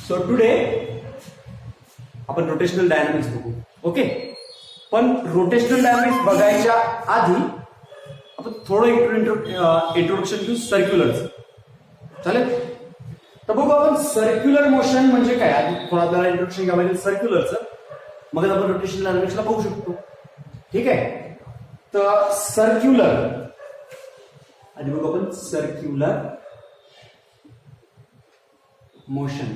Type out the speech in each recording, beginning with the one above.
So today आपण rotational dynamics बघू. Okay, पण रोटेशनल डायनामिक्स बघायच्या आधी आपण थोडं इंट्रोडक्शन घेऊ सर्क्युलरचं. चालेल? तर बघू आपण सर्क्युलर मोशन म्हणजे काय. आधी थोडं आपल्याला इंट्रोडक्शन घ्यावं लागेल सर्क्युलरचं, मग आपण रोटेशनल डायनामिक्सला बघू शकतो. ठीक आहे, तर सर्क्युलर आधी बघू आपण सर्क्युलर मोशन.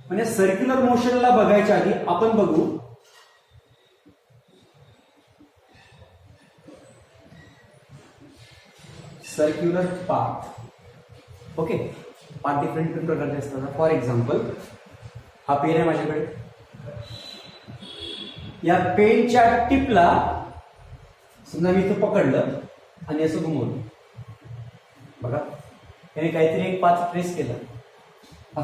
म्हणजे सर्क्युलर मोशनला बघायच्या आधी आपण बघू circular path. Okay, path different प्रकारचे असतात. फॉर एक्झाम्पल हा पेन आहे माझ्याकडे, या पेनच्या टिपला समजा मी इथं पकडलं आणि असं घुमवलं. बघा, त्याने काहीतरी एक पाथ ट्रेस केला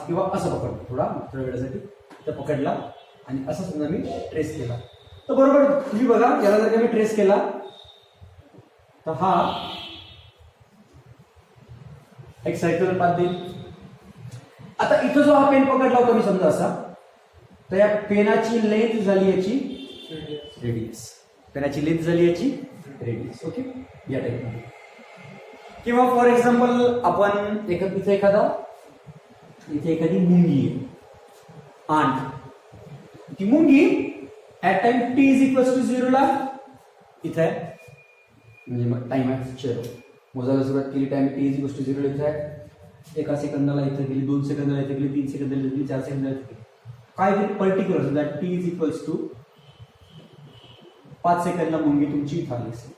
किंवा असं पकडलं थोडा वेळासाठी, तर पकडला आणि असं समजा मी ट्रेस केला. तर बरोबर तुम्ही बघा, याला जर का मी ट्रेस केला तर हा एक सर्क्युलर पाथ देईल. आता इथं जो हा पेन पकडला होता मी समजा असा, तर या पेनाची लेंथ झाली याची रेडियस. पेनाची लेंथ झाली याची रेडियस. ओके, या टाईपमध्ये. किंवा फॉर एक्झाम्पल आपण इथे एखादी मुंगी आहे आणि ती मुंगी at time t is equal to 0 ला इथे आहे. म्हणजे मग टाइम आहे चलो मोजायला सुरुवात केली, time t is equal to 0 ला इथे आहे. एका सेकंदाला इथे गेली, 2 सेकंदाला इथे गेली, 3 सेकंदाला इथे गेली, 4 सेकंदाला इथे गेली. काय तरी पर्टिक्युलर समजा t इज इक्वल टू 5 सेकंदला मुंगी तुमची इथं आली असेल.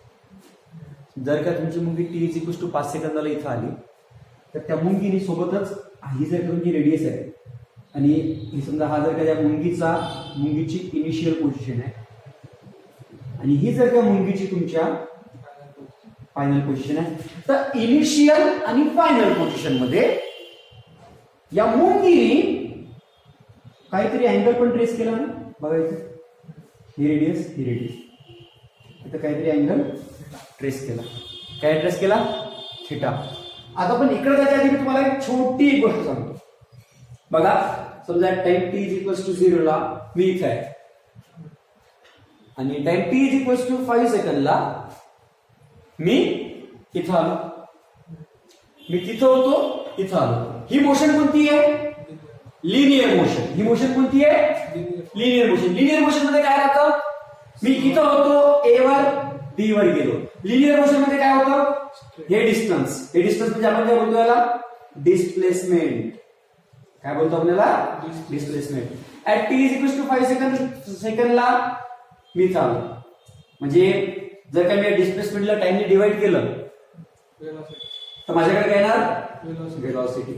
जर का तुमची मुंगी t इज इक्वल टू 5 सेकंदाला इथं आली, तर त्या मुंगीने सोबतच ही जर तुमची रेडियस आहे आणि ही समजा हा जर का त्या मुंगीची इनिशियल पोझिशन आहे आणि ही जर का मुंगीची तुमच्या फायनल पोझिशन आहे, तर इनिशियल आणि फायनल पोझिशन मध्ये या मुंगीने काहीतरी अँगल पण ट्रेस केला ना. बघा इथे ही रेडियस, इथं काहीतरी अँगल ट्रेस केला. काय ट्रेस केला? थिटा. आता पण इकडे जायच्या आधी मी तुम्हाला एक छोटी एक गोष्ट सांगतो. बघा, समजा time t is equal to 0 ला मी इथे आहे आणि time t is equal to 5 सेकंदला मी इथं आलो. मी तिथं होतो, इथं आलो. ही मोशन कोणती आहे? Linear motion. ही मोशन कोणती आहे? Linear motion. लिनियर मोशन मध्ये काय राहतं? मी इथं होतो, ए वर बी वर गेलो. लिनियर मोशन मध्ये काय होतं? हे डिस्टन्स म्हणजे आपण काय बोलतो याला? डिस्प्लेसमेंट. काय बोलतो आपण याला? Displacement. At T is equal to 5 सेकंदला मी चालू. म्हणजे जर का मी डिस्प्लेसमेंटला टाइमने डिवाइड केलं तर माझ्याकडे काय येणार? वेलॉसिटी.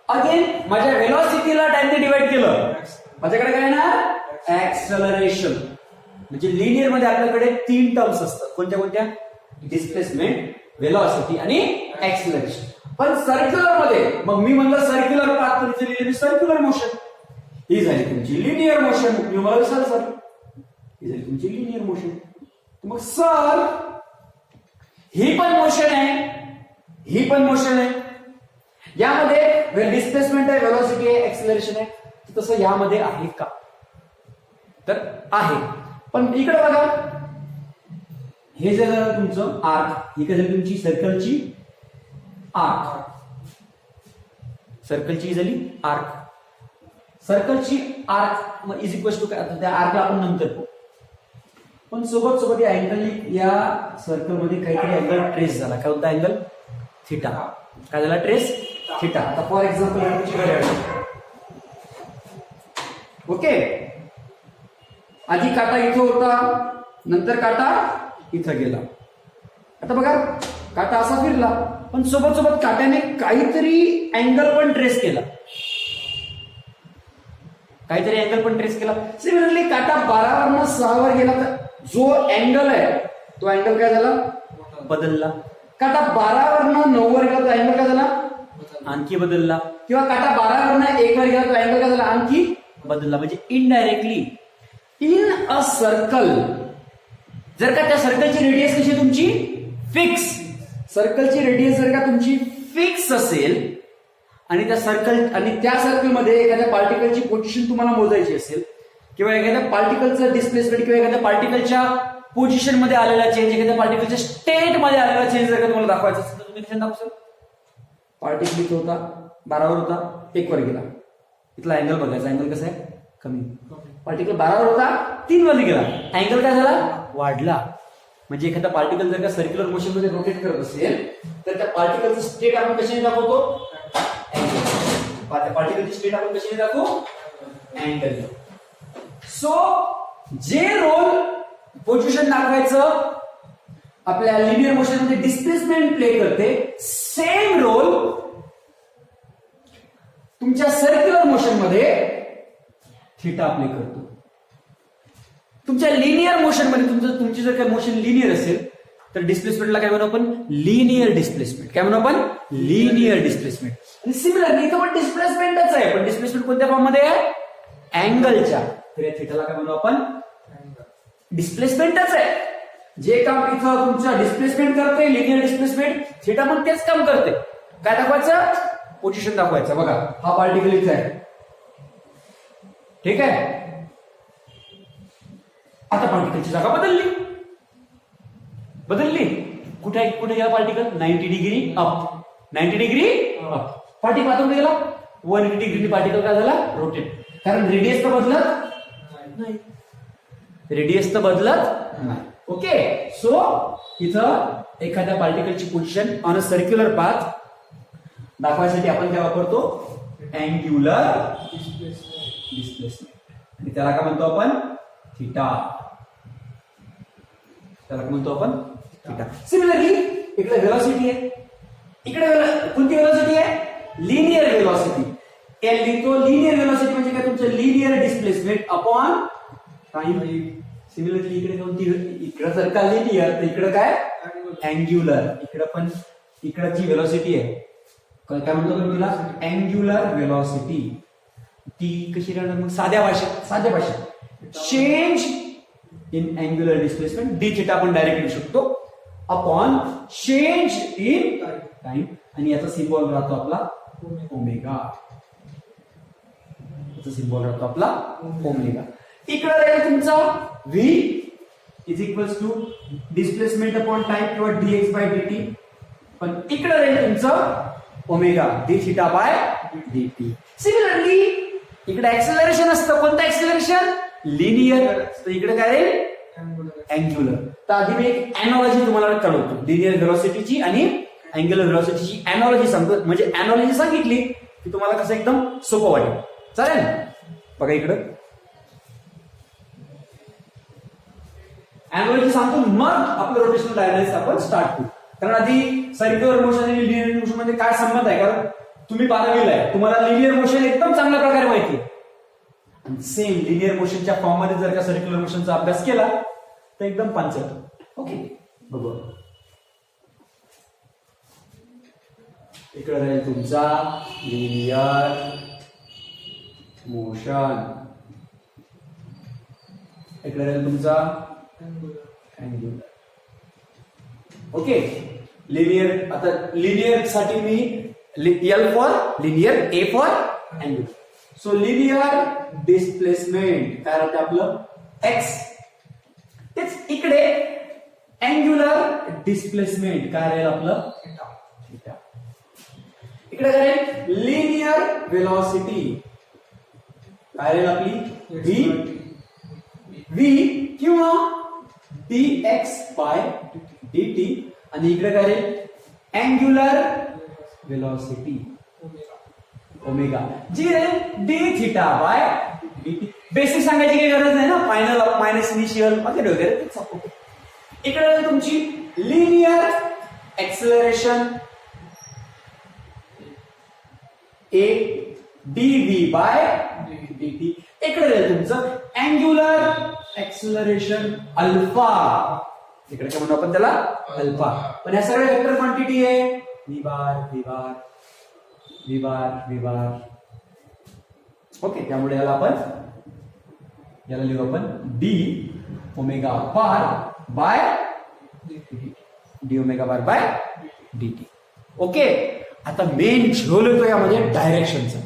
अगेन माझ्या वेलॉसिटीला टाइमने डिवाइड केलं, माझ्याकडे काय येणार? ऍक्सलरेशन. म्हणजे लिनियर मध्ये आपल्याकडे 3 टर्म्स असतात. कोणत्या? डिस्प्लेसमेंट, वेलॉसिटी आणि ऍक्सलरेशन. पण सर्क्युलर मध्ये मग मी म्हणलं सर्क्युलर पाथ म्हणजे सर्क्युलर मोशन. ही झाली तुमची लिनियर मोशन. मी मला विचारलं सर, ही झाली तुमची लिनियर मोशन. मग सर ही पण मोशन आहे, ही पण मोशन आहे. यामध्ये डिस्प्लेसमेंट आहे, वेलॉसिटी आहे, ऍक्सलरेशन आहे. तसं यामध्ये आहे का? तर आहे. पण इकडे बघा, हे जे झालं तुमचं आर्क, ही काय झाली तुमची सर्कलची आर्क. सर्कलची झाली आर्क. सर्कलची आर्क इज इक्वल टू काय? त्या आर्कला आपण नंतर पाहू. पण सोबत या अँगल, या सर्कलमध्ये काहीतरी अँगल ट्रेस झाला. काय होता अँगल? थिटा. काय झाला? Trace theta. आता फॉर एक्झाम्पल ओके, आधी काटा इथं होता, नंतर काटा इथं गेला. आता बघा, काटा असा फिरला, पण सोबत काट्याने काहीतरी अँगल पण ट्रेस केला. सिमिलरली काटा 12 वरनं 6 वर गेला, तर जो अँगल आहे तो अँगल काय झाला? बदलला. काटा 12 वरनं 9 वर गेला, तो अँगल काय झाला? आणखी बदलला. किंवा काटा 12 वरनं 1 वर गेला, तो अँगल काय झाला? आणखी बदलला. म्हणजे इनडायरेक्टली इन अ सर्कल, जर का त्या सर्कलची रेडियस कशी तुमची फिक्स, सर्कलची रेडियस जर का तुमची फिक्स असेल आणि त्या सर्कलमध्ये एखाद्या पार्टिकलची पोझिशन तुम्हाला मोजायची असेल किंवा एखाद्या पार्टिकलचं डिस्प्लेसमेंट किंवा एखाद्या पार्टिकलच्या पोझिशन मध्ये आलेला चेंज, एखाद्या पार्टिकलच्या स्टेट मध्ये आलेला चेंज जर का तुम्हाला दाखवायचा असेल तर तुम्ही कशाने दाखवू सर? पार्टिकल इथे होता 12 वर होता 1 वर गेला, इथला अँगल बघायचा, अँगल कसा आहे? कमी. पार्टिकल 12 वर होता 3 वर गेला, अँगल काय झाला? वाढला. म्हणजे एखादा पार्टिकल जर का सर्क्युलर मोशन मध्ये रोटेट करत असेल तर त्या पार्टिकलचं स्टेट आपण कशाने दाखवतो? त्या पार्टिकलची स्टेट आपण कशाने दाखवू? अँगल. सो जे रोल पोझिशन दाखवायचं आपल्या लिनियर मोशन मध्ये डिस्प्लेसमेंट प्ले करते, सेम रोल तुमच्या सर्क्युलर मोशन मध्ये थिटा प्ले करतो. तुमच्या लिनियर मोशन मध्ये तुमची जर काही मोशन लिनियर असेल तर डिस्प्लेसमेंटला काय म्हणू आपण? Linear displacement. काय म्हणू आपण? Linear displacement. आणि सिमिलरली इथं पण डिस्प्लेसमेंटच आहे, पण डिस्प्लेसमेंट कोणत्या फॉर्म मध्ये आहे? अँगलच्या. तर या थिटाला काय म्हणू आपण? डिस्प्लेसमेंटच आहे. जे काम इथं तुमचं डिस्प्लेसमेंट करते लिनियर डिस्प्लेसमेंट, थिटा पण तेच काम करते. काय दाखवायचं? पोझिशन दाखवायचं. बघा हा पार्टिकल इथे आहे, ठीक आहे. आता पार्टिकलची जागा बदलली. कुठे या particle? 90 degree up. 90 degree up. Particle आता कुठे गेला? 180 डिग्री पार्टिकल काय झाला? रोटेट. कारण रेडियस तर बदलत नाही. ओके. सो इथं एखाद्या पार्टिकलची position on a circular path दाखवायसाठी आपण काय वापरतो? Angular displacement. आणि त्याला काय म्हणतो आपण? थिटा. सिमिलरली इकडे व्हेलॉसिटी आहे, इकडे कोणती व्हेलॉसिटी आहे? Linear velocity. लिनियर व्हेलॉसिटी म्हणजे काय? तुमचं linear displacement upon time. Similarly इकडे कोणती? इकडे जर का लिनियर तर इकडे काय? अँग्युलर. इकडे जी व्हेलॉसिटी आहे काय म्हणतो तिला? Angular velocity. ती कशी राहणार मग? साध्या भाषेत change in angular displacement D theta आपण डायरेक्ट लिहू शकतो अपॉन चेंज इन टाइम. आणि याचा सिम्बॉल राहतो आपला ओमेगा. इकडे राहील तुमचा v is equals to displacement upon time किंवा dx बाय dt. पण इकडे राहील तुमचं omega D theta by dt. Similarly इकडे ऍक्सेलरेशन असतं. कोणतं ऍक्सेलरेशन? लिनियर. तर इकडे काय राहील? अँग्युलर. तर आधी मी एक अॅनॉलॉजी तुम्हाला कळवतो लिनियर व्हेलॉसिटीची आणि अँग्युलर व्हेलॉसिटीची. अॅनॉलॉजी सांगतो, म्हणजे अॅनॉलॉजी सांगितली की तुम्हाला कसं एकदम सोपं वाटेल. चालेल? बघा इकडं अॅनॉलॉजी सांगतो, मग आपलं रोटेशनल डायनामिक्स आपण स्टार्ट करू. कारण आधी सर्क्युलर मोशन आणि लिनियर मोशन मध्ये काय संबंध आहे? कारण तुम्ही 12वीला आहे, तुम्हाला लिनियर मोशन एकदम चांगल्या प्रकारे माहिती आहे. सेम लिनियर मोशनच्या फॉर्म मध्ये जर का सर्क्युलर मोशनचा अभ्यास केला तर एकदम पांचट. ओके बघू. इकडे राहील तुमचा लिनियर मोशन, इकडे राहील तुमचा अँग्युलर. ओके. लिनियर. आता लिनियर साठी मी L for linear, A for angular. So linear displacement काय राहते आपलं? एक्स. तेच इकडे अँग्युलर डिस्प्लेसमेंट काय राहील आपलं? थिटा. इकडे काय राहील? लिनियर व्हेलॉसिटी काय राहील आपली? v किंवा dx बाय dt. आणि इकडे काय राहील? अँग्युलर व्हेलॉसिटी ओमेगा जी राहील D theta by dt. Basic सांगायची काही गरज नाही ना, फायनल मायनस इनिशियल वगैरे. इकडे राहील तुमची लिनियर एक्सेलरेशन ए dv बाय dt. इकडे राहील तुमचं अँग्युलर एक्सेलरेशन अल्फा. इकडे काय म्हणू आपण त्याला? अल्फा. पण या सगळ्या वेक्टर क्वांटिटी आहे v बार. ओके. त्यामुळे याला लिहू आपण D omega bar by D omega bar by dt. Okay. आता मेन झोल येतो यामध्ये डायरेक्शनचा.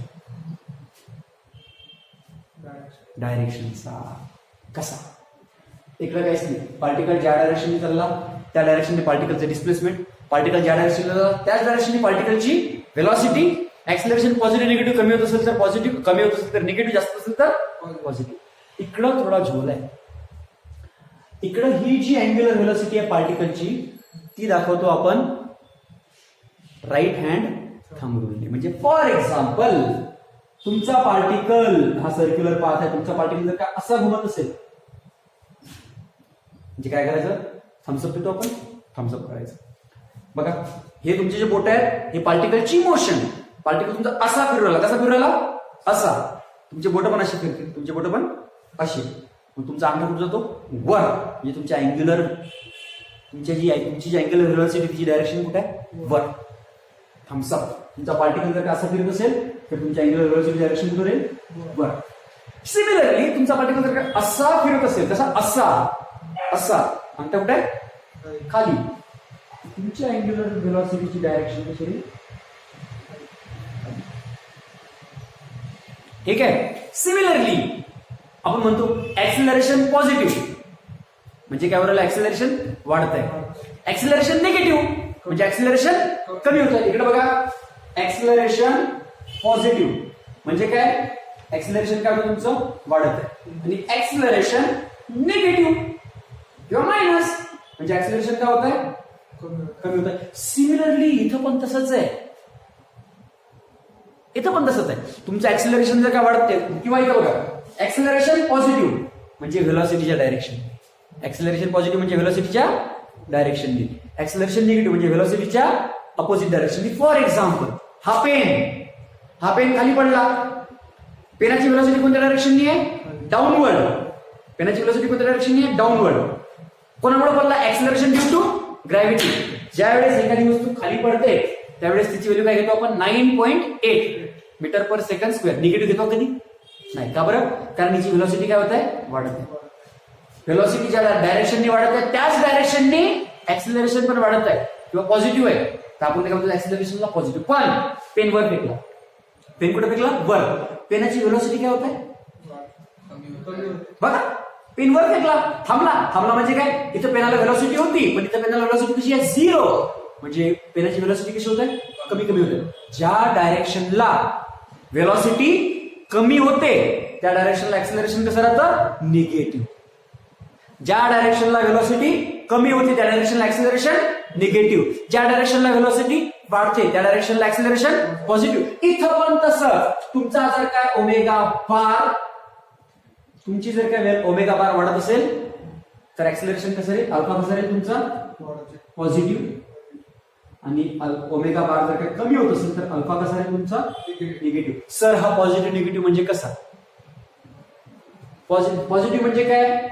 कसा? इकडे काहीच नाही, पार्टिकल ज्या डायरेक्शनने चालला त्या डायरेक्शनने पार्टिकलचं डिस्प्लेसमेंट, पार्टिकल ज्या डायरेक्शनला त्याच डायरेक्शनने पार्टिकलची व्हेलॉसिटी, ऍक्सिलरेशन पॉझिटिव्ह निगेटिव्ह कमी होत असेल तर पॉझिटिव्ह, कमी होत असेल तर निगेटिव्ह, जास्त असेल तर पॉझिटिव्ह. इकडं थोडा झोल आहे. इकडं ही जी अँग्युलर व्हेलॉसिटी आहे पार्टिकलची ती दाखवतो आपण राईट हँड थंब रूलने. म्हणजे फॉर एक्झाम्पल तुमचा पार्टिकल हा सर्क्युलर पाथ आहे, तुमचा पार्टिकल जर का असा घुमत असेल म्हणजे काय करायचं, थम्सअप देतो आपण, थम्सअप करायचं. बघा हे तुमचे जे बोट आहेत हे पार्टिकलची मोशन, पार्टिकल तुमचा असा फिरू राहिला, कसा फिरू राहिला, असा. तुमचे बोट पण असे फिरतील, तुमचे बोट पण असे. मग तुमचा अंगठा कुठे जातो, वर. म्हणजे तुमच्या अँग्युलर, तुमची जी अँग्युलर व्हेलॉसिटी तिची डायरेक्शन कुठे आहे, वर. थम्सअप. तुमचा पार्टिकल जर का असा फिरत असेल तर तुमच्या अँग्युलर व्हेलॉसिटी डायरेक्शन कुठे राहील, वर. सिमिलरली तुमचा पार्टिकल जर का असा फिरत असेल, कसा, असा, असा, अंगठा कुठे आहे, खाली, तुमच्या अँग्युलर व्हेलॉसिटीची डायरेक्शन कशी राहील, ठीक आहे. सिमिलरली आपण म्हणतो ऍक्सिलरेशन पॉझिटिव्ह म्हणजे काय होईल, ऍक्सिलरेशन वाढत आहे. ऍक्सिलरेशन निगेटिव्ह म्हणजे ऍक्सिलरेशन कमी होत आहे. इकडे बघा, ऍक्सिलरेशन पॉझिटिव्ह म्हणजे काय, ऍक्सिलरेशन काय होतं तुमचं, वाढत आहे. आणि ऍक्सिलरेशन निगेटिव्ह किंवा मायनस म्हणजे ऍक्सिलरेशन काय होत आहे, कमी होत आहे. सिमिलरली इथं पण तसंच आहे, इथं पण तसंच आहे. तुमचं ऍक्सिलरेशन जर काय वाढते किंवा इथं बघा, ऍक्सिलरेशन पॉझिटिव्ह म्हणजे व्हेलॉसिटीच्या डायरेक्शन, ऍक्सिलरेशन पॉझिटिव्ह म्हणजे व्हेलॉसिटीच्या डायरेक्शननी, ऍक्सिलरेशन निगेटिव्ह म्हणजे व्हेलॉसिटीच्या अपोजिट डायरेक्शननी. फॉर एक्झाम्पल हा पेन खाली पडला, पेनाची व्हेलॉसिटी कोणत्या डायरेक्शननी आहे, डाऊनवर्ड. पेनाची व्हेलॉसिटी कोणत्या डायरेक्शननी आहे, डाऊनवर्ड. कोणामुळे पडला, ऍक्सिलरेशन ड्यू टू ग्रॅव्हिटी. ज्या वेळेस एखादी वस्तू खाली पडते त्यावेळेस तिची व्हॅल्यू काय घेतो आपण, 9.8 मीटर पर सेकंड स्क्वेअर. निगेटिव्ह घेतो कधी नाही, का बरं, कारण हिची व्हेलॉसिटी काय होत आहे, वाढत आहे. व्हेलॉसिटी ज्या डायरेक्शनने वाढत आहे त्याच डायरेक्शनने ऍक्सिलरेशन पण वाढत आहे किंवा पॉझिटिव्ह आहे, तर आपण काय म्हणतो, ऍक्सिलरेशनला पॉझिटिव्ह. पण पेन वर फेकला, पेन कुठे फेकला, वर. पेनाची व्हेलॉसिटी काय होत आहे, बघा, पेन वर फेकला, थांबला म्हणजे काय, इथं पेनाला व्हेलॉसिटी होती पण इथं पेनाला व्हेलॉसिटी कशी आहे, 0. म्हणजे पेनाची व्हेलॉसिटी कशी होत आहे, कमी होते. ज्या डायरेक्शनला व्हेलॉसिटी कमी होते त्या डायरेक्शनला ऍक्सिलरेशन कसं राहतं, निगेटिव्ह. ज्या डायरेक्शनला व्हेलॉसिटी कमी होते त्या डायरेक्शनला ऍक्सिलरेशन निगेटिव्ह. ज्या डायरेक्शनला व्हेलॉसिटी वाढते त्या डायरेक्शनला ऍक्सिलरेशन पॉझिटिव्ह. इथं पण तसंच. तुमचा जर काय ओमेगा बार, तुमची जर काय ओमेगा बार वाढत असेल तर ऍक्सिलरेशन कसं राहील, अल्फा कसं राहील तुमचा, पॉझिटिव्ह. आणि ओमेगा बार जर काही कमी होत असेल तर अल्फा कसा आहे तुमचा, निगेटिव्ह. सर हा पॉझिटिव्ह निगेटिव्ह म्हणजे कसा, पॉझिटिव्ह म्हणजे काय,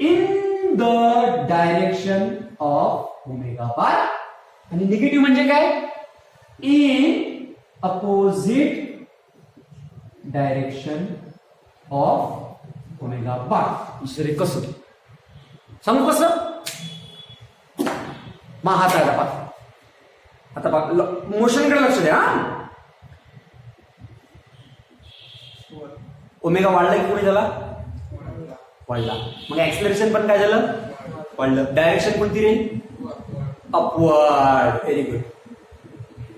in the direction of omega बार. आणि निगेटिव्ह म्हणजे काय, in opposite direction of omega बार. दुसरे कसं सांगू, कसं, हात आहे पा, आता मोशनकडे लक्ष द्या. ओमेगा वाढला की कोणी झाला, वाढला. मग ऍक्सिलरेशन पण काय झालं, वाढलं. डायरेक्शन कोणती रे, अपवर्ड. Very good.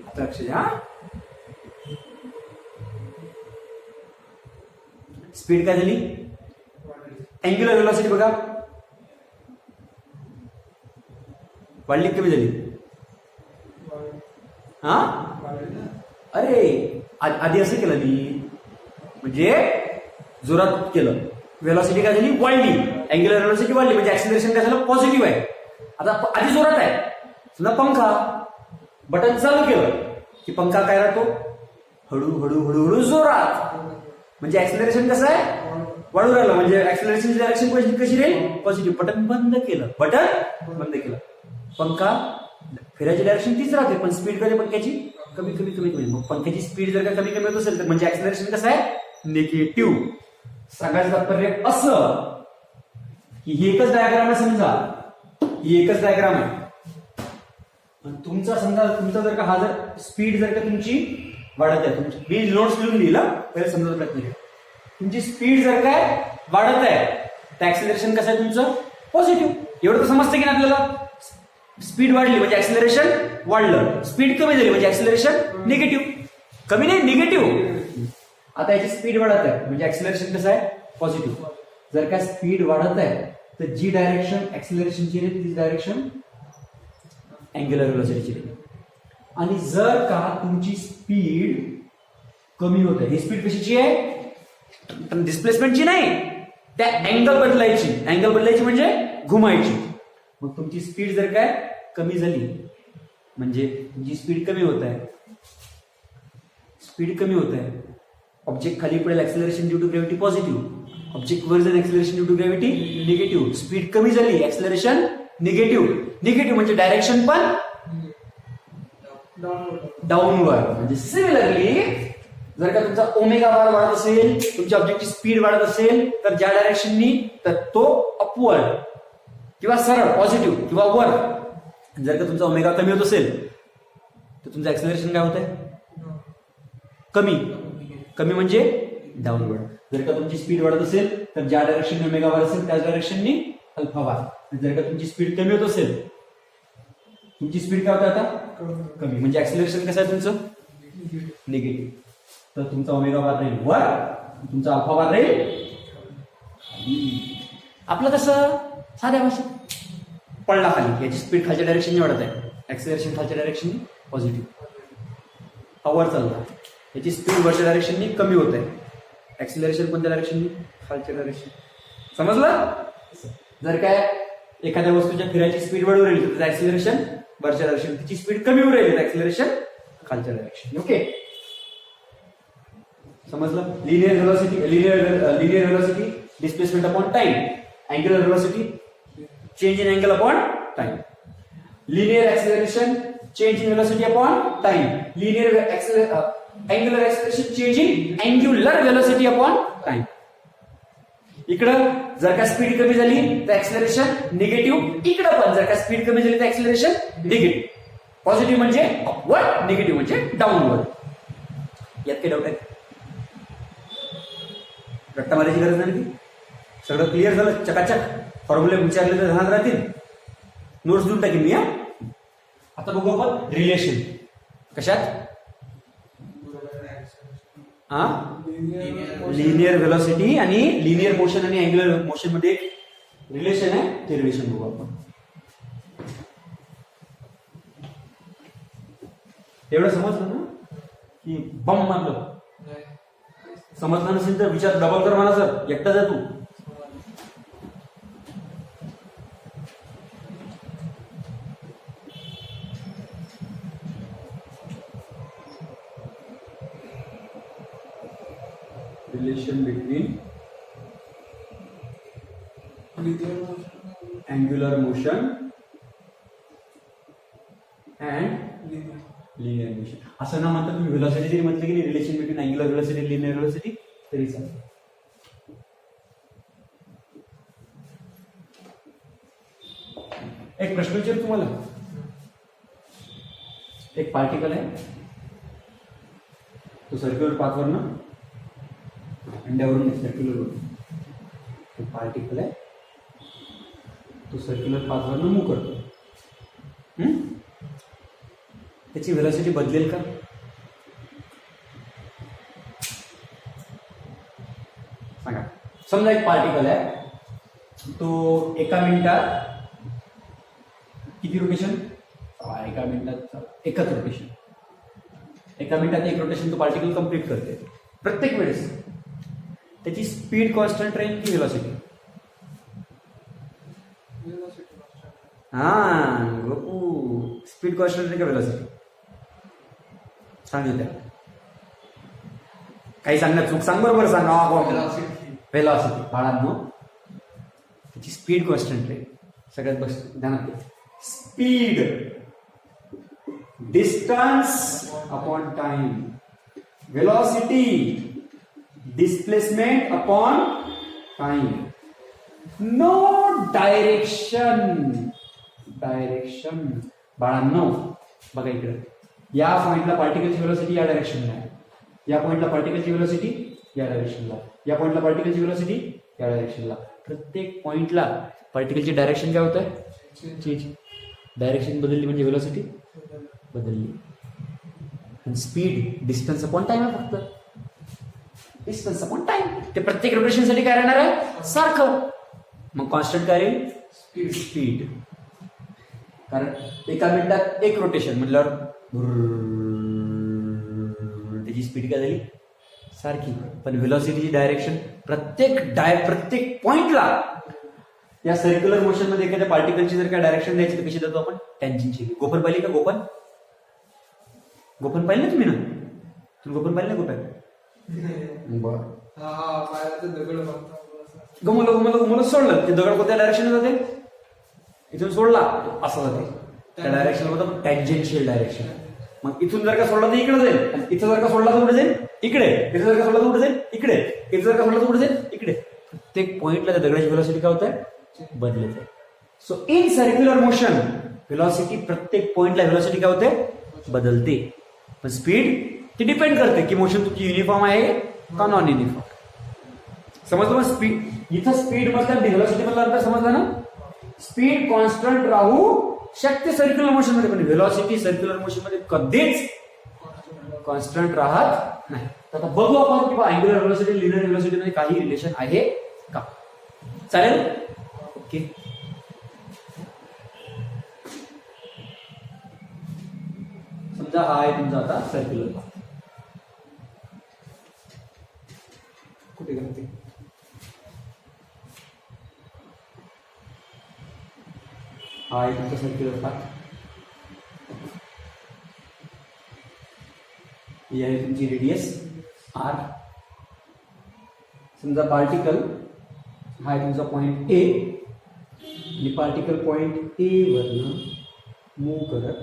आता लक्ष द्या. स्पीड काय झाली, अँग्युलर व्हेलॉसिटी बघा, वाढली कमी झाली, हा, अरे आधी असं केलं मी, म्हणजे जोरात केलं, व्हेलॉसिटी काय झाली, वाढली. अँग्युलर व्हेलॉसिटी वाढली म्हणजे ऍक्सिलरेशन काय झालं, पॉझिटिव्ह आहे. आता आधी जोरात आहे, समजा पंखा, बटन चालू केलं की पंखा काय राहतो, हळू जोरात. म्हणजे ऍक्सिलरेशन कसं आहे, वाढू राहिलं. म्हणजे ऍक्सिलरेशनची डायरेक्शन कशी राहील, पॉझिटिव्ह. बटन बंद केलं, पंखा फिरायची डायरेक्शन तीच राहते पण स्पीड कधी पंख्याची कमी. मग पंख्याची स्पीड जर का कमी होत असेल तर म्हणजे ऍक्सिलरेशन कसं आहे, निगेटिव्ह. सांगायचं तात्पर्य असं की ही एकच डायग्राम आहे, समजा ही एकच डायग्राम आहे. आणि तुमचा समजा तुमचा जर का हा जर स्पीड जर का तुमची वाढत आहे, तुमची मी नोट्स लिहून लिहिला पहिले समजा प्रयत्न केला, तुमची स्पीड जर काय वाढत आहे तर ऍक्सिलरेशन कसं आहे तुमचं पॉझिटिव्ह. एवढं तर समजतं की नाही आपल्याला. स्पीड वाढली म्हणजे ऍक्सिलरेशन वाढलं, स्पीड कमी झाली म्हणजे ऍक्सिलरेशन निगेटिव्ह. कमी नाही निगेटिव्ह. आता याची स्पीड वाढत आहे म्हणजे ऍक्सिलरेशन कसं आहे पॉझिटिव्ह. जर का स्पीड वाढत आहे तर जी डायरेक्शन ऍक्सिलरेशनची आहे ती डायरेक्शन अँग्युलर व्हेलॉसिटीची आहे. आणि जर का तुमची स्पीड कमी होत आहे, ही स्पीड कशाची आहे डिस्प्लेसमेंटची नाही, त्या अँगल बदलायची. अँगल बदलायची म्हणजे घुमायची. मग तुमची स्पीड जर काय कमी झाली म्हणजे तुमची स्पीड कमी होत आहे, स्पीड कमी होत आहे, ऑब्जेक्ट खाली पडेल acceleration due to gravity positive, object वर जाईल acceleration due to gravity negative. Speed कमी झाली ऍक्सिलरेशन निगेटिव्ह. निगेटिव्ह म्हणजे डायरेक्शन पण डाऊनवर्ड. म्हणजे सिमिलरली जर का तुमचा ओमेगा बार वाढत असेल, तुमच्या ऑब्जेक्टची स्पीड वाढत असेल तर ज्या डायरेक्शननी तर तो अपवर्ड किंवा सरळ पॉझिटिव्ह किंवा वर. जर का तुमचा ओमेगा कमी होत असेल तर तुमचं ऍक्सिलरेशन काय होत आहे कमी. कमी म्हणजे डाऊनवर्ड. जर का तुमची स्पीड वाढत असेल तर ज्या डायरेक्शनने ओमेगा वाढत असेल त्याच डायरेक्शननी अल्फा वाढ. जर का तुमची स्पीड कमी होत असेल, तुमची स्पीड काय होते आता कमी म्हणजे ऍक्सिलरेशन कसं आहे तुमचं निगेटिव्ह. तर तुमचा ओमेगा बार राहील वर, तुमचा अल्फा बार राहील. आपलं कसं साध्या भाषेत पडला खाली, याची स्पीड खालच्या डायरेक्शनने वाढत आहे, ऍक्सिलरेशन खालच्या डायरेक्शनने पॉझिटिव्ह. हा वर चालला, याची स्पीड वरच्या डायरेक्शनने कमी होत आहे, ऍक्सिलरेशन कोणत्या डायरेक्शनने खालच्या डायरेक्शन. समजलं. जर काय एखाद्या वस्तूच्या फिरायची स्पीड वाढवून राहिली तर ऍक्सिलरेशन वरच्या डायरेक्शन, तिची स्पीड कमी होऊन राहिली तर ऍक्सिलरेशन खालच्या डायरेक्शन. ओके समजलं. Linear velocity, linear velocity displacement upon time, angular velocity change in angle upon time, linear acceleration change in velocity upon time, linear angular acceleration change in angular velocity upon time. इकडं जर का speed कमी झाली तर acceleration negative, इकडं पण जर का स्पीड कमी झाली तर ऍक्सिलरेशन निगेटिव्ह. पॉझिटिव्ह म्हणजे अपवर्ड, निगेटिव्ह म्हणजे डाऊनवर्ड. यात काही डाऊट आहे? रट्टा मारायची गरज नाही. सगळं क्लिअर झालं चकाचक. फॉर्म्युले विचारले तर ध्यानात राहतील. नोट्स देऊन टाकेन मी. आता बघू आपण रिलेशन. कशात? लिनियर व्हेलॉसिटी आणि लिनियर मोशन आणि अँग्युलर मोशन मध्ये रिलेशन आहे, ते रिलेशन बघू आपण. एवढं समजलं ना की बम मारलं. समजलं नसेल तर विचार डबल कर मला. सर एकटा जा तू. Relation between angular motion and linear motion. असं ना म्हणता तुम्ही व्हेलॉसिटी जरी म्हटलं की relation between angular velocity linear velocity तरी चालेल. एक प्रश्न विचारू तुम्हाला. एक पार्टिकल आहे, तो सर्क्युलर पाथवर ना अंड्यावरून सर्क्युलर पार्टिकल आहे, तो सर्क्युलर पाथवर मूव्ह करतो. त्याची व्हेलॉसिटी बदलेल का? सांगा. समजा एक पार्टिकल आहे, तो एका मिनिटात किती रोटेशन? एका मिनिटात एकच रोटेशन. एका मिनिटात एक रोटेशन तो पार्टिकल कंप्लीट करते. प्रत्येक वेळेस त्याची स्पीड कॉन्स्टंट राहील की व्हेलॉसिटी? गोपू स्पीड कॉन्स्टंट राहील का व्हेलॉसिटी? सांगितलं. काही सांगण्यात चूक सांग बरोबर सांगा. व्हेलॉसिटी बाळांनो, त्याची स्पीड कॉन्स्टंट राहील. सगळ्यात बस ध्यानात घ्या. Speed distance upon time, velocity displacement upon time, no direction. Direction बाळांनो बघा इकडे, या पॉइंटला पार्टिकलची व्हेलॉसिटी या डायरेक्शनला आहे, या पॉइंटला पार्टिकलची व्हेलॉसिटी या डायरेक्शनला, या पॉइंटला पार्टिकलची व्हेलॉसिटी या डायरेक्शनला. प्रत्येक पॉइंटला पार्टिकलची डायरेक्शन काय होत आहे, चेंज. डायरेक्शन बदलली म्हणजे व्हेलॉसिटी बदलली. आणि स्पीड डिस्टन्स अपॉन टाइम आहे, फक्त डिस्टन्स अपॉन टाइम. ते प्रत्येक रोटेशनसाठी काय राहणार आहे, सारखं. मग कॉन्स्टंट काय राहील, स्पीड. कारण एका मिनिटात एक रोटेशन म्हटल्यावर त्याची स्पीड काय झाली, सारखी. पण व्हेलॉसिटीची डायरेक्शन प्रत्येक पॉइंटला, या सर्क्युलर मोशन मध्ये एखाद्या पार्टिकलची जर काय डायरेक्शन द्यायची तर कशी देतो आपण, टँजेन्शियली. गोफन पाहिली का, गोफन पाहिलं ना तुम्ही, ना तुम्ही गोफन पाहिलं ना, गोफन बर गमवलं सोडलं, ते दगड कोणत्या डायरेक्शन जाते, इथून सोडला असं जाते, त्या डायरेक्शन होतं टँजेन्शियल डायरेक्शन. मग इथून जर का सोडला तर इकडे जाईल, आणि इथं जर का सोडला तर कुठे जाईल, इकडे. इथं जर का सोडला तर कुठे जाईल, इकडे. इथं जर का सोडला तर कुठे जाईल, इकडे. प्रत्येक पॉइंटला त्या दगडाची व्हेलॉसिटी काय होत आहे, बदलत आहे. So in circular motion velocity, प्रत्येक पॉइंटला व्हेलॉसिटी काय होते, बदलते. पण स्पीड ती डिपेंड करते की मोशन तुमची युनिफॉर्म आहे का नॉन युनिफॉर्म. समजलं मग, स्पीड इथं स्पीड मधला व्हेलॉसिटी मधला अंतर समजलं ना. स्पीड कॉन्स्टंट राहू शकते सर्क्युलर मोशन मध्ये, पण व्हेलॉसिटी सर्क्युलर मोशन मध्ये कधीच कॉन्स्टंट राहत नाही. आता बघू आपण की अँग्युलर व्हेलॉसिटी लिनियर व्हेलॉसिटी मध्ये काही रिलेशन आहे का. चालेल, ओके. समजा हा आहे तुमचा आता सर्क्युलर पाथ. कुठे गेलं ते, हा आहे तुमचा सर्क्युलर पाथ. ही आहे तुमची रेडियस आर. समजा पार्टिकल हा आहे तुमचा पॉइंट ए, आणि पार्टिकल पॉइंट ए वरनं मूव्ह करत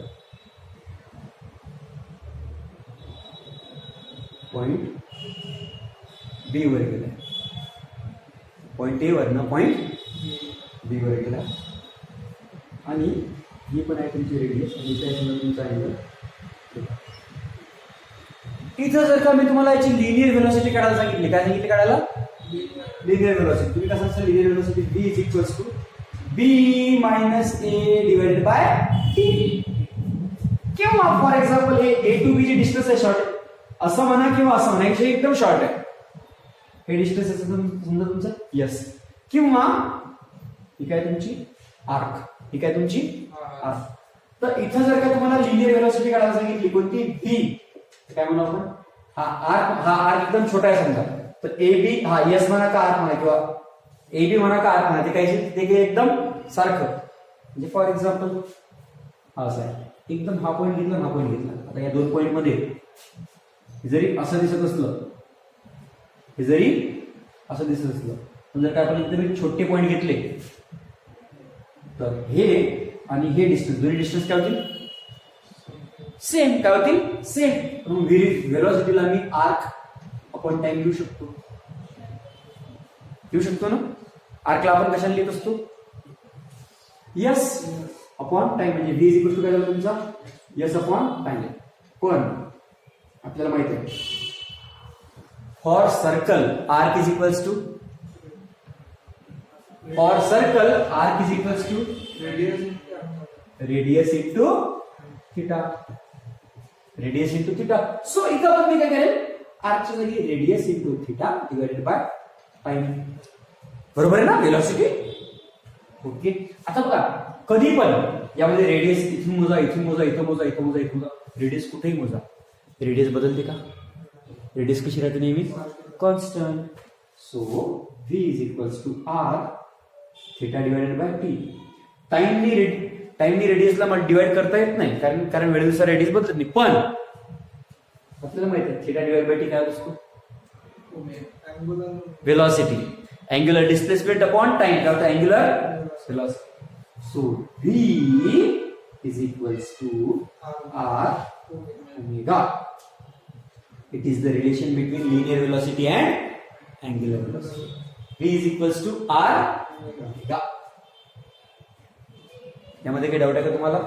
पॉइंट बी वर गेलाय. पॉइंट ए वरनं पॉइंट बी वर गेला, आणि ही पण आहे तुमची रेडियस, आणि इथे आहे तुमचा अँगल. इथं जर का मी तुम्हाला याची लिनियर व्हेलॉसिटी काढायला सांगितली, काय सांगितली काढायला, लिनियर व्हेलॉसिटी. तुम्ही कसं असतं linear velocity, B is equals to B minus A divided by T. किंवा फॉर एक्झाम्पल हे ए टू बी ची डिस्टन्स आहे शॉर्ट, असं म्हणा किंवा असं म्हणा, हे एकदम शॉर्ट आहे. हे डिस्टन्स आहे समजा तुमचं यस, किंवा ही काय तुमची आर्क, ही काय तुमची आर्क. तर इथं जर का तुम्हाला लिनियर व्हेलॉसिटी काढायला सांगितली कोणती, बी, काय म्हणू आपण, हा आर्क एकदम छोटा आहे समजा, तर ए बी, हा यस म्हणा का आर्क म्हणा, किंवा ए बी म्हणा का आर्क म्हणा, ते काही एकदम सारखं. म्हणजे फॉर एक्झाम्पल हा असा आहे, एकदम हा पॉईंट घेतला, हा पॉईंट घेतला. आता या दोन पॉईंट मध्ये जरी असं दिसत असलं, हे जरी असं दिसत असलं, पण जर काय आपण एकदम छोटे पॉईंट घेतले तर हे आणि हे डिस्टन्स, दोन्ही डिस्टन्स काय होतील, सेम. काय होतील, सेम. व्हेलॉसिटीला मी आर्क अपॉन टाइम घेऊ शकतो ना. आर्कला आपण कशाला लिहित असतो, यस अपॉन टाइम, म्हणजे व्ही इज इक्वल टू काय झालं तुमचा, यस अपॉन टाइम. पण आपल्याला माहिती आहे for circle arc is equals to, for circle arc is equals to radius into theta, radius into theta. So इथं आपण मी काय करेल, आर्कच्या जागी radius into theta divided by time. बरोबर आहे ना व्हेलॉसिटी, ओके. आता बघा कधी पण यामध्ये रेडियस इथून मोजा, इथून मोजा, इथं मोजा, इथं मोजा, इथून मोजा, रेडियस कुठेही मोजा, रेडियस बदलते का, रेडियस कशी राहते नेहमी, constant. So V is equals to R theta divided by T. टाइमनी रेडियसला डिवाइड करता येत नाही, कारण वेळेनुसार रेडियस बदलत नाही. पण आपल्याला माहिती आहे थिटा डिवाइड बाय टी काय असतो, velocity. Angular displacement upon time काय होतं, angular velocity. So V is equals to R omega. It is the relation between linear velocity and angular velocity. V is equals to R omega. यामध्ये काही doubt आहे का तुम्हाला,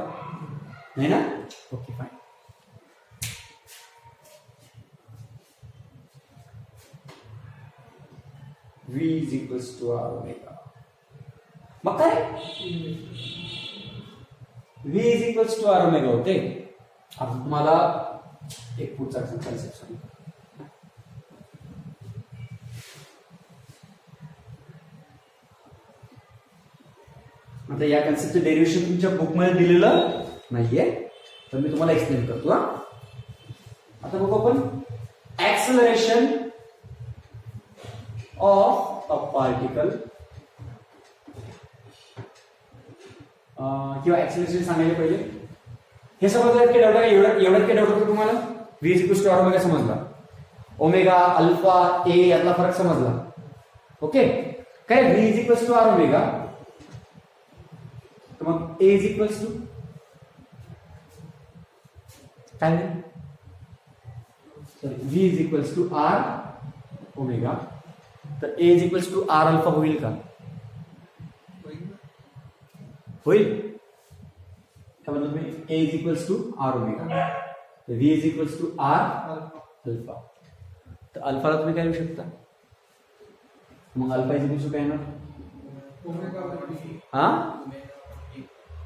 नाही ना? Okay fine. V is equals to R omega. मग काय V is equals to R omega होते. आता तुम्हाला एक पुढचा कन्सेप्ट सांगतो. आता या कन्सेप्टचं डेरिव्हेशन तुमच्या बुकमध्ये दिलेलं नाहीये, तर मी तुम्हाला एक्सप्लेन करतो. आता बघू आपण ऍक्सेलरेशन ऑफ अ पार्टिकल किंवा ऍक्सेलरेशन सांगायला पहिले हे समजलं की डाऊट आहे? एवढ्यात काय डाऊट होतं तुम्हाला? V is equals to R omega समजला, ओमेगा अल्फा ए यातला फरक समजला. ओके, काय V is equals to R omega, तर मग A इज इक्वल्स टू काय नाही, V is equals to R omega, तर A is equals to R alpha होईल का? होईल. क्या मतलब में A is equals to R omega, तो V is equals to R alpha. तर अल्फाला तुम्ही काय लिहू शकता? मग अल्फा इज इक्वल्स टू काय येणार? हा,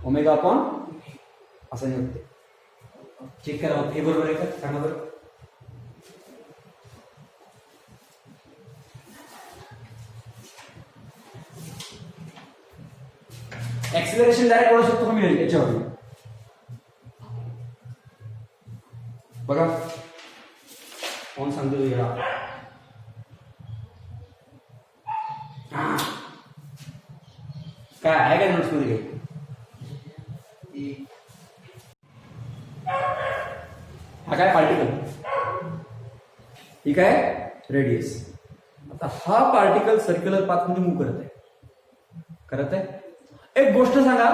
ओमेगा अपॉन असं नाही होते. चेक करा हे बरोबर आहे का? सांगा बरं. ऍक्सेलरेशन डायरेक्ट ओळखू शकतो का मी याच्यावर? बघा कोण सांगतो या काय आहे का नोट्स मध्ये? हा काय पार्टिकल, ही काय रेडियस. आता हा पार्टिकल सर्क्युलर पाथ मध्ये मूव्ह करत आहे. एक गोष्ट सांगा,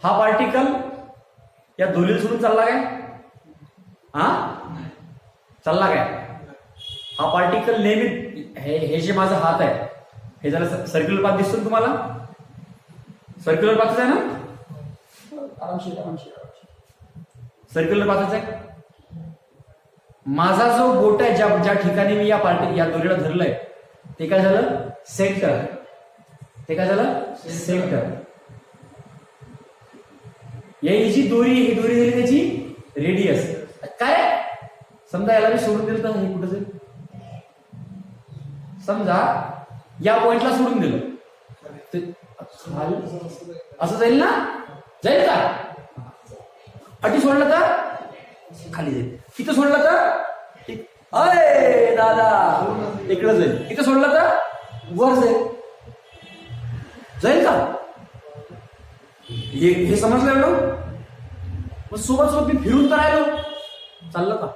हा पार्टिकल या दोरीला सोडून चालला काय? हा, चालला काय? हा पार्टिकल नेहमी हे जे माझा हात आहे हे जरा सर्क्युलर पाथ दिसतो तुम्हाला? सर्क्युलर पाथच आहे ना? आरामशीर सर्क्युलर पाथच आहे. माझा जो बोट आहे ज्या ठिकाणी मी या दोरीला धरलंय ते काय झालं? सेंटर. ते काय झालं? सेंटर. ही जी दोरी, ही दोरी झाली त्याची रेडियस. काय समजा याला मी सोडून दिलं तर हे कुठं जाईल? समजा या पॉइंटला सोडून दिलं असं जाईल ना? जाईल का? अटी सोडलं तर खाली जाईल. इथं सोडलं तर अरे दादा इकडं जाईल. इथं सोडलं तर वर जाईल का? हे समजलं एवढं? मग सोबत मी फिरून तर राहिलो, चाललं का?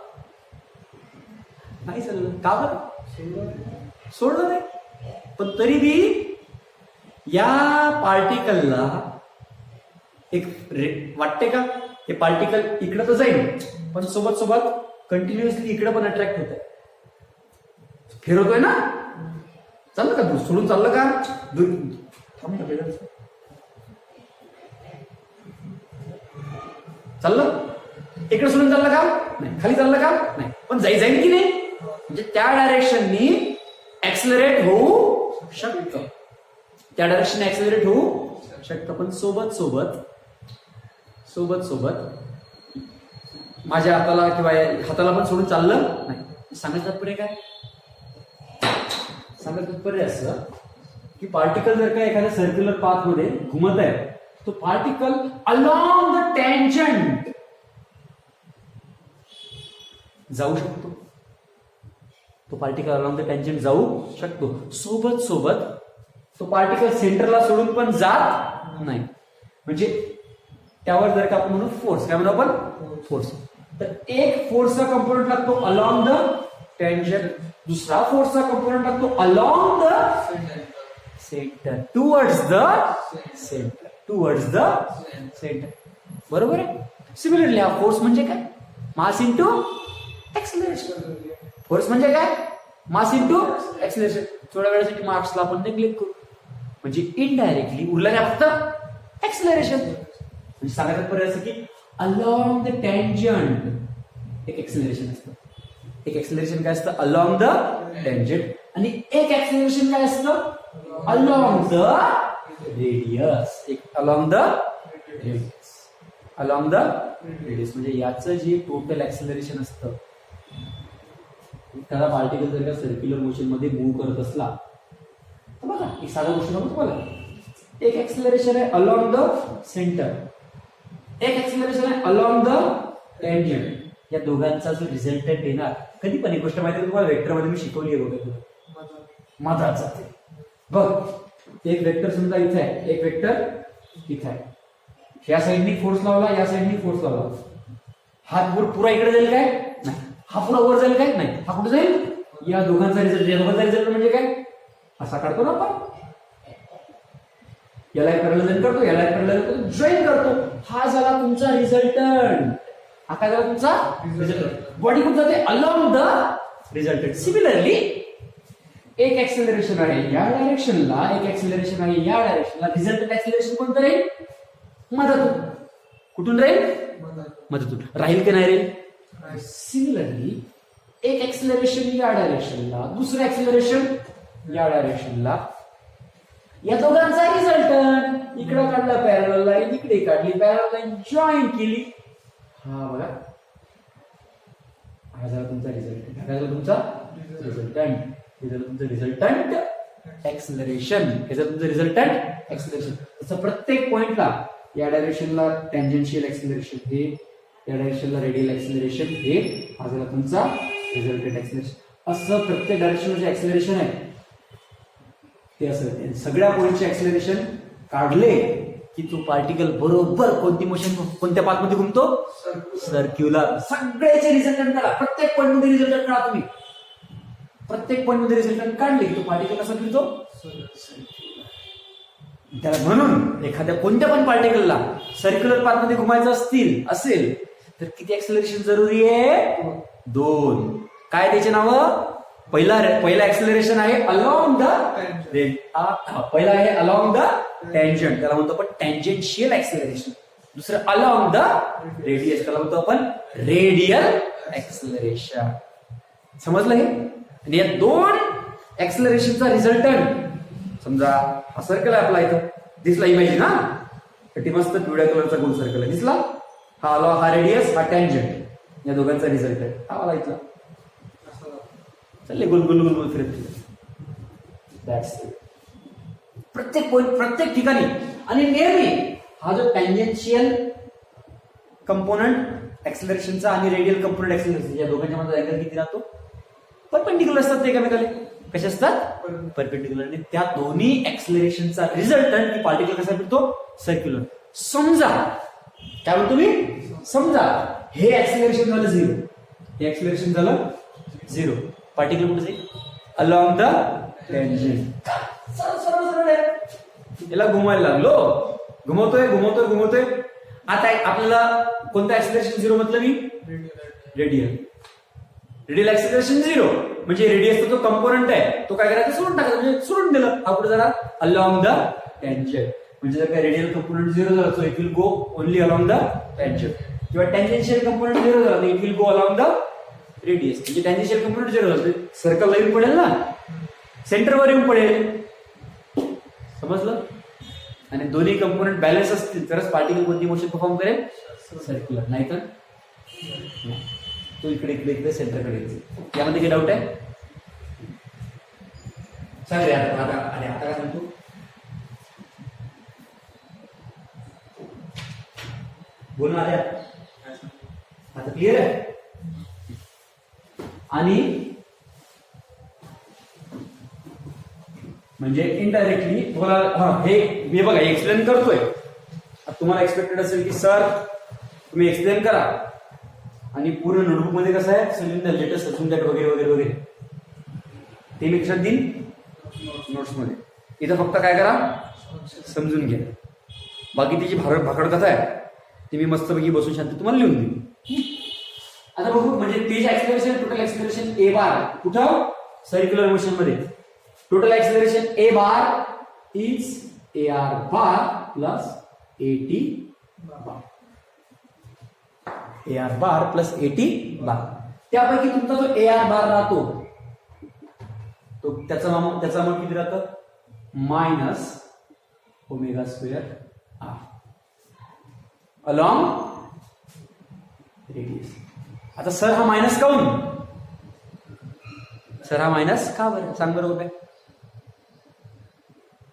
नाही चाललं. का बरं? सोडलं नाही. पण तरी बी या पार्टिकलला एक वाटते का हे पार्टिकल इकडं तर जाईल, पण सोबत कंटिन्युअसली इकडे पण अट्रॅक्ट होत आहे. फिरवतोय ना? चाललं का? सोडून चाललं का? चाललं? इकडे सोडून चाललं का? नाही. खाली चाललं का? नाही. पण जाईल की नाही? म्हणजे त्या डायरेक्शननी ऍक्सेलरेट होऊ शकतं. त्या डायरेक्शन ऍक्सेलरेट होऊ शकतं. पण सोबत माझ्या हाताला किंवा हाताला पण सोडून चाललं नाही. सांगायचं तात्पर्य काय? सांगायचं तात्पर्य असं की पार्टिकल जर का एखाद्या सर्क्युलर पाथ मध्ये घुमत आहे, तो पार्टिकल अलॉंग द टँजंट जाऊ शकतो. तो पार्टिकल अलॉंग द टँजंट जाऊ शकतो. सोबत तो पार्टिकल सेंटरला सोडून पण जात नाही. म्हणजे त्यावर जर का आपण म्हणू फोर्स, काय म्हणू आपण? फोर्स. तर एक फोर्सचा कंपोनंट लागतो अलॉंग द टँजंट, दुसरा फोर्सचा कंपोनंट लागतो along the centre, towards the centre. बरोबर आहे? सिमिलरली हा फोर्स म्हणजे काय? Mass into acceleration. फोर्स म्हणजे काय? Mass into acceleration. थोड्या वेळासाठी मार्क्सला आपण नेग्लेक्ट करू. म्हणजे इनडायरेक्टली उरलं काय? फक्त एक्सेलरेशन. म्हणजे सांगायचं पर्याय असं की अलॉंग द टँजंट एक एक्सेलरेशन असतं. एक एक्सेलरेशन काय असतं? Along the tangent. आणि एक एक्सेलरेशन काय असतं? Along the radius. एक along the radius. Along the radius म्हणजे याचं जे टोटल एक्सेलरेशन असतं, एखादा पार्टिकल जर का सर्क्युलर मोशन मध्ये मूव्ह करत असला तर बघा एक साधा गोष्ट सांगू तुम्हाला. एक एक्सेलरेशन आहे अलॉंग द सेंटर, एक एक्सेलरेशन आहे अलॉंग द टँजंट. या दोघांचा जो रिझल्टंट येणार, कधी पण एक गोष्ट माहिती आहे तुम्हाला, वेक्टर मध्ये मी शिकवली आहे बघा तुला, मधात जाते बघ. एक वेक्टर समजा इथे आहे, एक वेक्टर इथे आहे. या साईडनी फोर्स लावला, या साईडनी फोर्स लावला. हा पुरा इकडे जाईल काय? नाही. हा पुरा वर जाईल काय? नाही. हा कुठे जाईल? या दोघांचा रिझल्ट. या दोघांचा रिझल्ट म्हणजे काय? असा काढतो ना आपण, याला एक पॅरलल करतो, याला एक पॅरलल जॉईन करतो. हा झाला तुमचा रिझल्टंट. हा काय झाला तुमचा रिझल्टंट. बॉडी कुठे जाते? Along the resultant. सिमिलरली एक एक्सेलरेशन आहे या डायरेक्शनला, एक एक्सेलरेशन आहे या डायरेक्शनला. रिझल्टंट एक्सेलरेशन कोणतं राहील? मधातून. कुठून राहील? मधातून. राहील की नाही राहील? सिमिलरली एक एक्सेलरेशन या डायरेक्शनला, दुसरं एक्सेलरेशन या डायरेक्शनला. या दोघांचा रिझल्टंट इकडे काढला पॅरलल लाईन, इकडे काढली पॅरलल लाईन, जॉईन केली. हा बघा, हा झाला तुमचा रिझल्टंट. हा झाला तुमचा रिझल्टंट. हे झालं तुमचं रिझल्टंट एक्सेलरेशन. हे झालं तुमचं रिझल्टंट एक्सेलरेशन. तसं प्रत्येक पॉइंटला या डायरेक्शनला टँजेन्शियल एक्सेलरेशन हे, या डायरेक्शनला रेडियल एक्सेलरेशन हे. हा झाला तुमचा रिझल्टंट एक्सेलरेशन. असं प्रत्येक डायरेक्शनला जे एक्सेलरेशन आहे ते असं. सगळ्या पॉइंटचे एक्सेलरेशन काढले की तो पार्टिकल बरोबर कोणती मोशन, कोणत्या पाथमध्ये घुमतो? सर्क्युलर. सगळ्याचे रिझल्टंट काढा, प्रत्येक पॉइंट मध्ये रिझल्टंट काढा तुम्ही. प्रत्येक पॉइंट मध्ये रिझल्टंट काढले की तो पार्टिकल कसा फिरतो? त्याला म्हणून एखाद्या कोणत्या पण पार्टिकलला सर्क्युलर पाथ मध्ये घुमायचं असेल तर किती एक्सेलरेशन जरुरी आहे? 2. काय त्याचे नाव? पहिला एक्सेलरेशन आहे अलॉंग द, पहिला आहे अलॉंग द टँजंट, त्याला म्हणतो आपण टँजेन्शियल एक्सेलरेशन. दुसरं अलॉंग द रेडियस, त्याला म्हणतो आपण रेडियल एक्सेलरेशन. समजलं हे? आणि या 2 एक्सेलरेशनचा रिझल्टंट, समजा हा सर्कल आहे आपला, इथं दिसला इमेजिन. हा ती मस्त पिवळ्या कलरचा गोल सर्कल आहे, दिसला? हा रेडियस, हा टँजंट. या दोघांचा रिझल्ट आहे हा वाला इथला. चालले गोल गोल गोल गोल फिरत. That's it. प्रत्येक पॉइंट, प्रत्येक ठिकाणी. आणि नेहमी हा जो टँजेन्शियल कंपोनंट एक्सेलरेशनचा आणि रेडियल कंपोनंट एक्सेलरेशन, या दोघांच्या मध्ये अँगल किती राहतो? परपेंडिक्युलर असतात ते एकमेकाला. कसे असतात? परपेंडिक्युलर. आणि त्या दोन्ही एक्सेलरेशनचा रिझल्टंट की पार्टिकल कसा फिरतो? सर्क्युलर. समजा काय म्हणतो मी? समजा हे एक्सेलरेशन झालं 0, हे एक्सेलरेशन झालं 0. पार्टिकल कुठे जाईल? Along the tangent. सरळ याला घुमायला लागलो, घुमवतोय. आता आपल्याला कोणतं एक्सेलरेशन 0 म्हटलं मी? रेडियल एक्सेलरेशन 0 म्हणजे रेडियसचा जो कंपोनंट आहे तो काय करायचा? सोडून टाकायचा. म्हणजे सोडून दिलं. हा कुठे जाणार? Along the tangent. म्हणजे जर का रेडियल कंपोनंट 0 झाला तर it will go only along the tangent. किंवा टँजेन्शियल कंपोनंट 0 झाला तर it will go along the radius. म्हणजे टँजेन्शियल कंपोनंट 0 झाला तर सर्कलला येऊन पडेल ना, सेंटरवर येऊन पडेल. समजलं? आणि दोन्ही कंपोनंट बॅलन्स असतील तरच पार्टिकल कोणती मोशन परफॉर्म करेल? सर्क्युलर. नाही तर तो इकडे सेंटरकडे येईल. यामध्ये काही डाऊट आहे? सांग रे आता काय सांगतो? बोल ना आता क्लिअर आहे? आणि म्हणजे इनडायरेक्टली तुम्हाला हे बघा एक्सप्लेन करतोय. तुम्हाला एक्सपेक्टेड असेल की सर तुम्ही एक्सप्लेन करा आणि पूर्ण नोटबुक मध्ये कसं आहे सगळं लेटेस्ट असून द्या वगैरे वगैरे वगैरे, ते मी कशात देईन? नोट्स मध्ये. इथं फक्त काय करा? समजून घ्या. बाकी तिची भाकड कथा आहे ती मी मस्तपैकी बसून शांत तुम्हाला लिहून देईन. आता बघू म्हणजे तेज एक्सेलरेशन, टोटल एक्सेलरेशन ए बार कुठं? सर्क्युलर मोशन मध्ये. Total acceleration A bar is AR bar plus AT AR bar plus AT बार. त्यापैकी तुमचा जो AR बार राहतो तो त्याचा मग किती राहतं minus omega square R along radius. आता सर हा मायनस काऊन, सर हा मायनस का बरं सांग बरोबर आहे.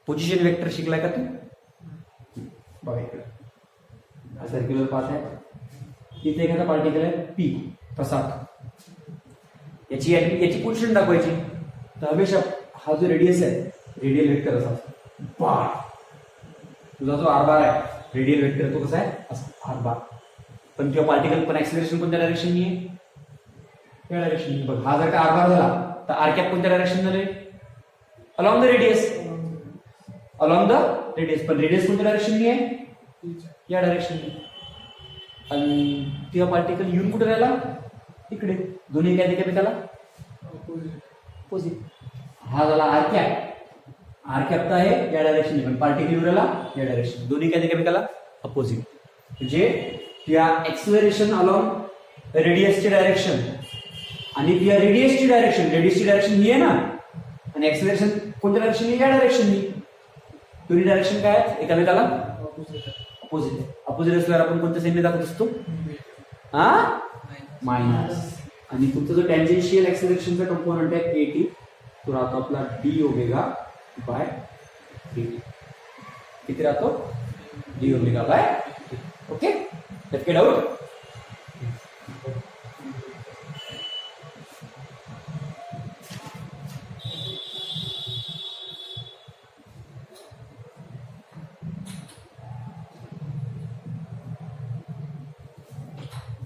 पोझिशन वेक्टर शिकलाय का तू. बघा इकडे हा सर्क्युलर पाथ आहे, इथे एखादा पार्टिकल आहे पी प्रसार, याची पोझिशन दाखवायची. तर हमेशा हा जो रेडियस आहे रेडियल वेक्टर असा बार, तुझा जो आर बार आहे रेडियल वेक्टर तो कसा आहे असा आर बार. पण किंवा पार्टिकल पण ऍक्सिलरेशन कोणत्या डायरेक्शननी आहे, या डायरेक्शननी. बघ हा जर का आर बार झाला तर आर कॅप कोणत्या डायरेक्शन झाले along the radius, along the radius. पण रेडियस कोणत्या डायरेक्शननी आहे या डायरेक्शननी. आणि किंवा पार्टिकल येऊन कुठे राहिला इकडे, दोन्ही काय त्याला अपोजिट. हा झाला आर कॅप, आर कॅप तर आहे या डायरेक्शन, पण पार्टिकल येऊन राहिला या डायरेक्शन, दोन्ही काय त्याला अपोजिट. म्हणजे त्या एक्सलरेशन अलॉंग रेडियसची डायरेक्शन आणि त्या रेडियसची डायरेक्शन ही आहे ना, आणि एक्सलरेशन कोणत्या डायरेक्शन या डायरेक्शननी. दोन्ही डायरेक्शन काय आहेत एकामेकाला अपोजिट. अपोजिट असल्यावर आपण कोणत्या साईडने दाखवत असतो हा मायनस. आणि तुमचा जो टँजेन्शियल एक्सलरेशनचा कंपोनंट आहे एटी तो राहतो आपला डी ओमेगा बाय डी. किती राहतो डी ओमेगा बाय. ओके त्यात काय डाऊट.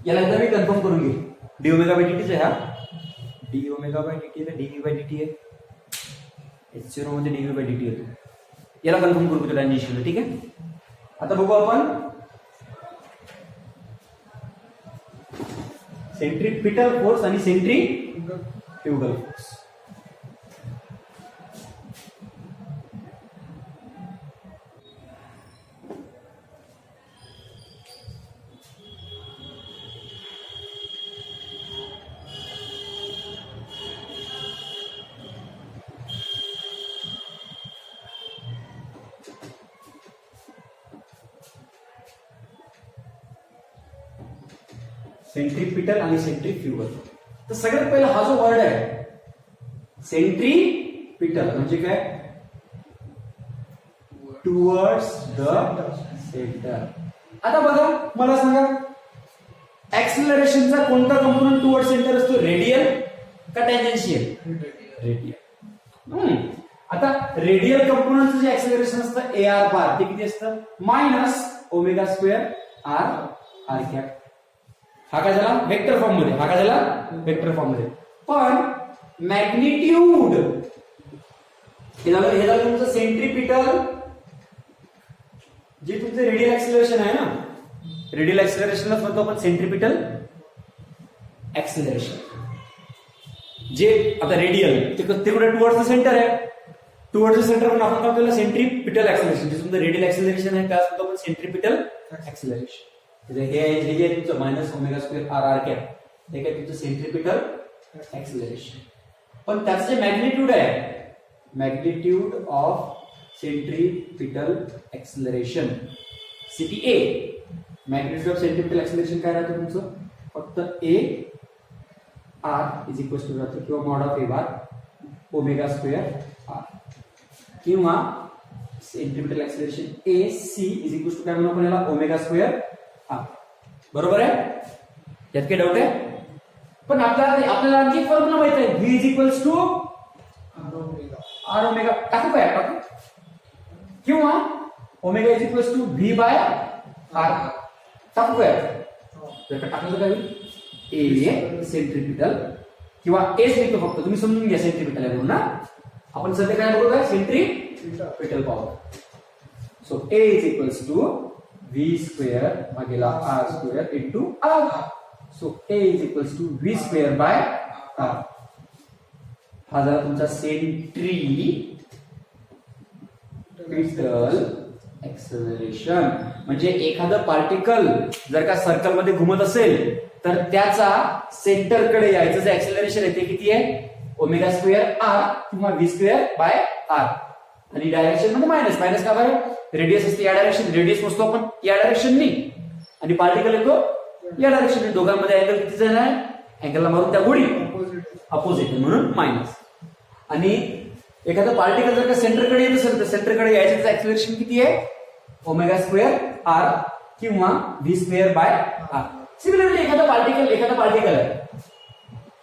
याला एकदा मी कन्फर्म करून घेऊ. D omega by D T आहे, हा D omega by D T आहे, डी बाय डी टी आहे, H0 मध्ये डी बाय डी टी येतो. याला कन्फर्म करू टँजेन्शियल. ठीक आहे. आता बघू आपण सेंट्रीपिटल फोर्स आणि सेंट्रीफ्युगल फोर्स. सेंट्रीपिटल आणि सेंट्रीफ्युगल. तर सगळ्यात पहिला हा जो वर्ड आहे सेंट्रीपिटल म्हणजे काय टुवर्ड्स द सेंटर. आता बघा मला सांगा ऍक्सिलरेशनचा कोणता कंपोनंट टुवर्ड सेंटर असतो, रेडियल का टँजेन्शियल. रेडियल. आता रेडियल कंपोनंटचं जे ऍक्सिलरेशन असतं ए आर बार ते किती असतं minus omega square R R cap. हा काय झाला वेक्टर फॉर्म मध्ये, हा काय झाला वेक्टर फॉर्म मध्ये. पण मॅग्निट्यूड हे झालं तुमचं सेंट्रीपिटल, जे तुमचं रेडियल ऍक्सिलरेशन आहे ना, रेडियल ऍक्सिलरेशनला म्हणतो आपण सेंट्रीपिटल ऍक्सिलरेशन. जे आता रेडियल ते कुठे टुवर्ड्स द सेंटर आहे, टुवर्ड्स द सेंटर म्हणून आपण काय केलं सेंट्रीपिटल ऍक्सिलरेशन. जे तुमचं रेडियल ऍक्सिलरेशन आहे त्याला म्हणतो आपण सेंट्रीपिटल ऍक्सिलरेशन. हे जे तुमचं minus omega square R R cap हे काय तुमचं सेंट्रीपिटल ऍक्सिलरेशन. पण त्याचं जे मॅग्निट्यूड आहे magnitude of centripetal acceleration CPA, magnitude of centripetal acceleration काय राहतं तुमचं फक्त A R is equal to राहतं किंवा mod of A bar omega square R किंवा centripetal acceleration AC is equal to काय म्हणून आपण याला ओमेगा स्क्वेअर R. बरोबर आहे. यात काही डाऊट आहे. पण आपल्याला आणखी फॉर्म्युला माहित आहे V is equals to R omega. टाकू काय टाकू किंवा omega is equals to V by R टाकू काय. जर का टाकलं काय A सेंट्रीपिटल किंवा एस लिहितो फक्त, तुम्ही समजून घ्या सेंट्रीपिटल आहे म्हणून ना. आपण सध्या काय बघू काय centripetal power. So A is equals to V square भागेला R square into R. So A is equals to V square by R. हा झाला तुमचा सेंट्रीपिटल ऍक्सेलरेशन. म्हणजे एखादं पार्टिकल जर का सर्कल मध्ये घुमत असेल तर त्याचा सेंटरकडे यायचं जे ऍक्सेलरेशन आहे ते किती आहे? ओमेगा स्क्वेअर आर किंवा व्ही स्क्वेअर बाय आर. आणि डायरेक्शन मध्ये मायनस. मायनस का बरं? रेडियस असते या डायरेक्शन, रेडियस मोजतो आपण या डायरेक्शननी आणि पार्टिकल येतो या डायरेक्शन. दोघांमध्ये अँगल किती जण आहे? अँगलला मारून त्या गोळी अपोजिट म्हणून मायनस. आणि एखादा पार्टिकल जर का सेंटरकडे येत असेल तर सेंटरकडे यायचं ऍक्सेलरेशन किती आहे? ओमेगा स्क्वेअर आर किंवा V square by R. Similarly एखादा पार्टिकल आहे,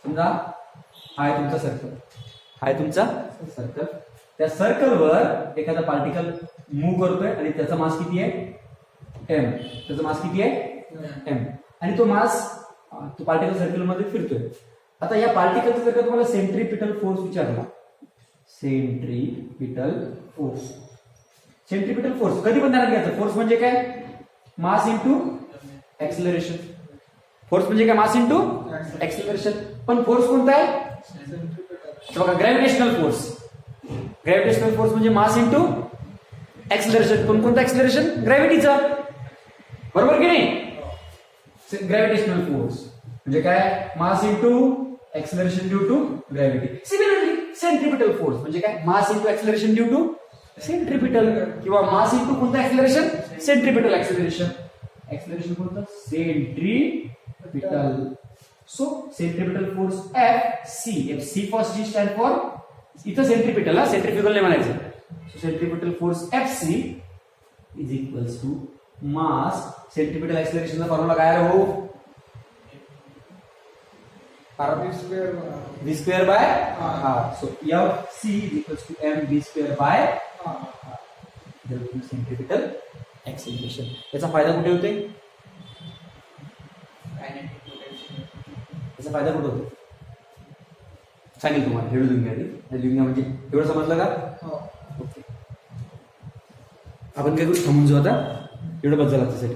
समजा हा आहे तुमचा सर्कल, हा आहे तुमचा सर्कल. त्या सर्कलवर एखादा पार्टिकल मूव्ह करतोय आणि त्याचा मास किती आहे? एम. त्याचा मास किती आहे? एम. आणि तो मास तो पार्टिकल सर्कल मध्ये फिरतोय. आता या पार्टिकलचा जर का तुम्हाला सेंट्रीपिटल फोर्स विचारला, सेंट्रीपिटल फोर्स. सेंट्रीपिटल फोर्स कधी पण ध्यानात घ्यायचं. फोर्स म्हणजे काय? Mass into acceleration. फोर्स म्हणजे काय? Mass into acceleration. पण फोर्स कोणता आहे? बघा, ग्रॅव्हिटेशनल फोर्स. ग्रॅव्हिटेशनल फोर्स म्हणजे मास इंटू ऍक्सेलरेशन. पण कोणतं ऍक्सेलरेशन? ग्रॅव्हिटीचं. बरोबर की नाही? ग्रॅव्हिटेशनल फोर्स म्हणजे काय? Mass into acceleration due to gravity. Similarly centripetal force म्हणजे काय? Mass into acceleration due to centripetal किंवा मास इंटू कोणतं ऍक्सेलरेशन? Centripetal acceleration. ऍक्सेलरेशन कोणतं? Centripetal. So centripetal force F C. F C for C stand for, इथं centripetal, हा centrifugal नाही म्हणायचं. So centripetal force F C is equals to mass. Centripetal ऍक्सेलरेशनचा formula काय आहे? हो, v square by r. So F c is equals to m v square by r. Centripetal acceleration. याचा फायदा कुठे होते? याचा फायदा कुठे होतो सांगेल तुम्हाला. हेडू लिहून घ्या. लिहून घ्या म्हणजे एवढं समजलं का? ओके. आपण काय करू? थांबून जाऊ आता. एवढं बस झालं त्यासाठी.